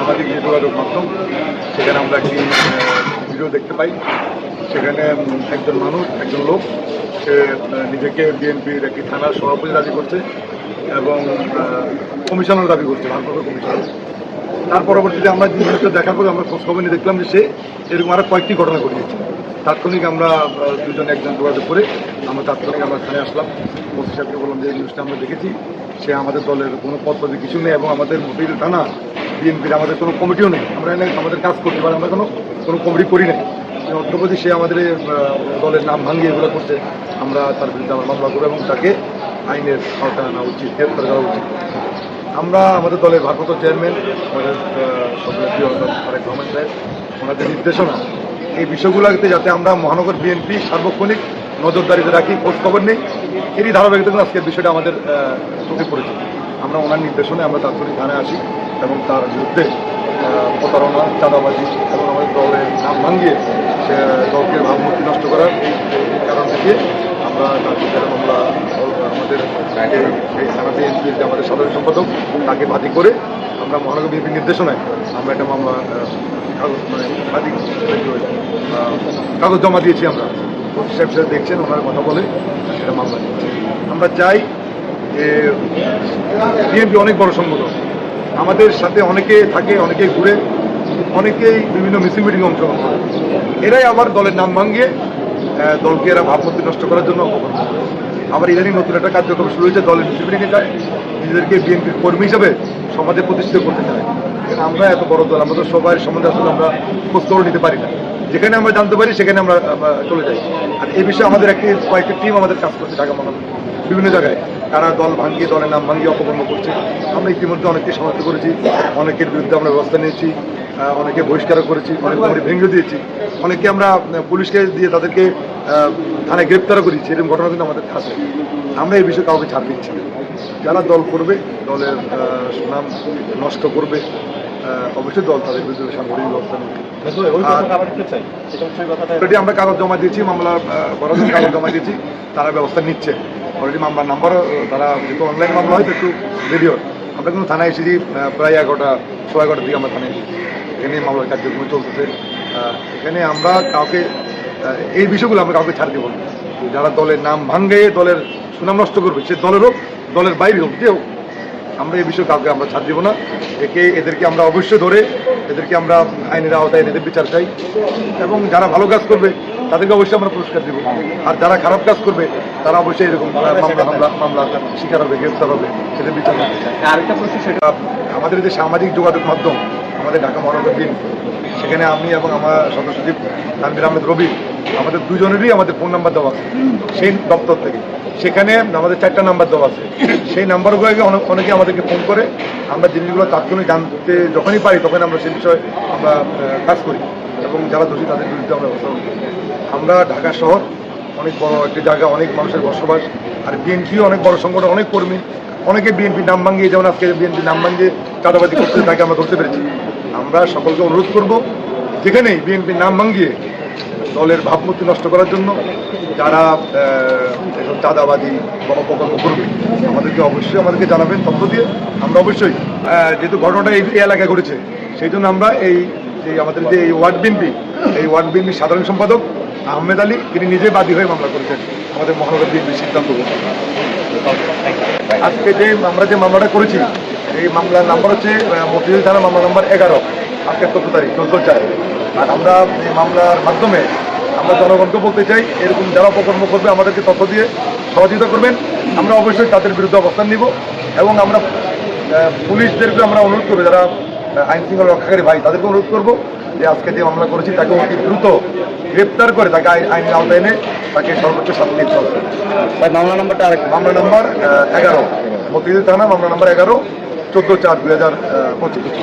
সামাজিক যোগাযোগ মাধ্যম, সেখানে আমরা একটি ভিডিও দেখতে পাই। সেখানে একজন মানুষ, একজন লোক, সে নিজেকে বিএনপির একটি থানার সভাপতি দাবি করছে এবং কমিশনার দাবি করছে, ভারপ্রাপ্ত কমিশনার। তার পরবর্তীতে আমরা জিনিসটা দেখার পরে আমরা খোঁজখবর নিয়ে দেখলাম যে সে এরকম আরও কয়েকটি ঘটনা ঘটিয়েছে। তাৎক্ষণিক আমরা দুজন একজন যোগাযোগ করে আমরা তাৎক্ষণিক আমরা থানায় আসলাম। ওসি সাহেবকে বললাম যে এই জিনিসটা আমরা দেখেছি, সে আমাদের দলের কোনো পদপদে কিছু নেই এবং আমাদের মতিঝিল থানা বিএনপির আমাদের কোনো কমিটিও নেই। আমরা এনে আমাদের কাজ করতে পারি, আমরা কোনো কমিটি করি নাই। অর্থপ্রতি সে আমাদের দলের নাম ভাঙিয়ে এগুলো করছে, আমরা তার বিরুদ্ধে আমরা মামলা করবো এবং তাকে আইনের আওতায় আনা উচিত, গ্রেপ্তার করা উচিত। আমরা আমাদের দলের ভারপ্রাপ্ত চেয়ারম্যান আমাদের তারেক রহমান সাহেব, ওনাদের নির্দেশনা এই বিষয়গুলোতে যাতে আমরা মহানগর বিএনপি সার্বক্ষণিক নজরদারিতে রাখি, খোঁজখবর নেই, এরই ধারাবাহিকতা আজকের বিষয়টা আমাদের চোখে পড়েছে। আমরা ওনার নির্দেশনায় আমরা তাৎক্ষণিক থানায় আসি এবং তার বিরুদ্ধে প্রতারণা, চাঁদাবাজি এবং আমাদের দলের নাম ভাঙিয়ে সে দলকে ভাবমূর্তি নষ্ট করার এই কারণ থেকে আমরা তার বিরুদ্ধে মামলা আমাদের এই থানা বিএনপির যে আমাদের সাধারণ সম্পাদক তাকে বাদী করে আমরা মহানগর বিএনপির নির্দেশনায় আমরা একটা মামলা কাগজ জমা দিয়েছি। আমরা ওসি সাহেব দেখছেন, ওনার কথা বলে সেটা মামলা দিয়েছি। আমরা চাই যে বিএনপি অনেক বড় সংগঠন, আমাদের সাথে অনেকে থাকে, অনেকে ঘুরে, অনেকেই বিভিন্ন মিছিল মিটিংয়ে অংশগ্রহণ করে। এরাই আবার দলের নাম ভাঙিয়ে দলকে এরা ভাবমূর্তি নষ্ট করার জন্য অপকর্ম করে। আবার ইদানিং নতুন একটা কার্যক্রম শুরু হয়েছে, দলের মিছিল মিটিংয়ে যায়, নিজেদেরকে বিএনপির কর্মী হিসাবে সমাজে প্রতিষ্ঠিত করতে চায়। আমরা এত বড় দল, আমাদের সবাই সম্বন্ধে আসলে আমরা খোঁজখবর নিতে পারি না। যেখানে আমরা জানতে পারি সেখানে আমরা চলে যাই। আর এই বিষয়ে আমাদের কয়েকটি টিম আমাদের কাজ করছে ঢাকা মহানগর বিভিন্ন জায়গায়। তারা দল ভাঙিয়ে, দলের নাম ভাঙিয়ে অপকর্ম করছে। আমরা ইতিমধ্যে অনেককে শনাক্ত করেছি, অনেকের বিরুদ্ধে আমরা ব্যবস্থা নিয়েছি, অনেকে বহিষ্কার করেছি, অনেক ভেঙে দিয়েছি, অনেকে আমরা পুলিশকে দিয়ে তাদেরকে থানায় গ্রেপ্তারও করেছি। এরকম ঘটনা কিন্তু আমাদের আছে। আমরা এই বিষয়ে কাউকে ছাড় দিচ্ছি না। যারা দল করবে, দলের সুনাম নষ্ট করবে, অবশ্যই দল তাদের বিরুদ্ধে সাংগঠনিক ব্যবস্থা নেবে। অলরেডি আমরা কাগজ জমা দিয়েছি, মামলা করার জন্য কাগজ জমা দিয়েছি, তারা ব্যবস্থা নিচ্ছে। অলরেডি মামলার নাম্বারও তারা যেহেতু অনলাইন মামলা হয়তো একটু দেরি হয়। আমরা কিন্তু থানায় এসেছি প্রায় 11টার দিকে আমরা থানায় এসেছি। এখানে মামলার কার্যক্রম চলতেছে। এখানে আমরা কাউকে এই বিষয়গুলো আমরা কাউকে ছাড় দেবো না। যারা দলের নাম ভাঙে, দলের সুনাম নষ্ট করবে, সে দলের হোক, দলের বাইরে হোক, যে হোক, আমরা এই বিষয়ে কাউকে আমরা ছাড় দেবো না। এদেরকে আমরা অবশ্যই ধরে এদেরকে আমরা আইনের আওতায় এদের বিচার চাই এবং যারা ভালো কাজ করবে তাদেরকে অবশ্যই আমরা পুরস্কার দেবো। আর যারা খারাপ কাজ করবে তারা অবশ্যই এরকম মামলা শিকার হবে, গ্রেফতার হবে, সেদের বিচার করতে চাই। আরেকটা প্রশ্ন, সেটা আমাদের যে সামাজিক যোগাযোগ মাধ্যম আমাদের ঢাকা মহানগর বিএনপি, সেখানে আমি এবং আমার সদস্য সচিব তানভীর আহমেদ রবি, আমাদের দুজনেরই আমাদের ফোন নাম্বার দেওয়া আছে সেই দপ্তর থেকে। সেখানে আমাদের 4টা নাম্বার দেওয়া আছে। সেই নাম্বারগুলোকে অনেকে আমাদেরকে ফোন করে, আমরা জিনিসগুলো তাৎক্ষণিক জানতে যখনই পারি তখন আমরা সেই বিষয়ে আমরা কাজ করি এবং যারা দোষী তাদের বিরুদ্ধে আমরা ব্যবস্থা করি। আমরা ঢাকা শহর অনেক বড় একটি জায়গা, অনেক মানুষের বসবাস, আর বিএনপিও অনেক বড় সংগঠন, অনেক কর্মী, অনেকে বিএনপির নাম ভাঙিয়ে, যেমন আজকে বিএনপির নাম ভাঙিয়ে চাঁদাবাজি করতে, তাকে আমরা ধরতে পেরেছি। আমরা সকলকে অনুরোধ করব, যেখানেই বিএনপির নাম ভাঙিয়ে দলের ভাবমূর্তি নষ্ট করার জন্য যারা এসব চাঁদাবাজি বা অপকর্ম করবে, আমাদেরকে জানাবেন তথ্য দিয়ে। আমরা অবশ্যই, যেহেতু ঘটনাটা এই এলাকায় ঘটেছে, সেই জন্য আমরা আমাদের যে এই ওয়ার্ড বিএনপির সাধারণ সম্পাদক আহমেদ আলী, তিনি নিজে বাদী হয়ে মামলা করেছেন আমাদের মহানগর বিএনপির সিদ্ধান্ত। আজকে আমরা যে মামলাটা করেছি, এই মামলার নাম্বার হচ্ছে মতিঝিল থানা মামলা নাম্বার 11, আজকের 14 তারিখ 14/4। আর আমরা এই মামলার মাধ্যমে আমরা জনগণকে বলতে চাই, এরকম যারা অপকর্ম করবে আমাদেরকে তথ্য দিয়ে সহযোগিতা করবেন। আমরা অবশ্যই তাদের বিরুদ্ধে অবস্থান নিব এবং আমরা পুলিশদেরকে আমরা অনুরোধ করবো, যারা আইন শৃঙ্খলা রক্ষাকারী ভাই, তাদেরকে অনুরোধ করবো যে আজকে যে মামলা করেছি তাকে অতি দ্রুত গ্রেপ্তার করে তাকে আইনের আওতায় এনে তাকে সর্বোচ্চ শাস্তি দিতে হবে। মামলা নাম্বারটা মামলা নাম্বার 11, মতিঝিল থানা মামলা নাম্বার 11, 14/4/2025।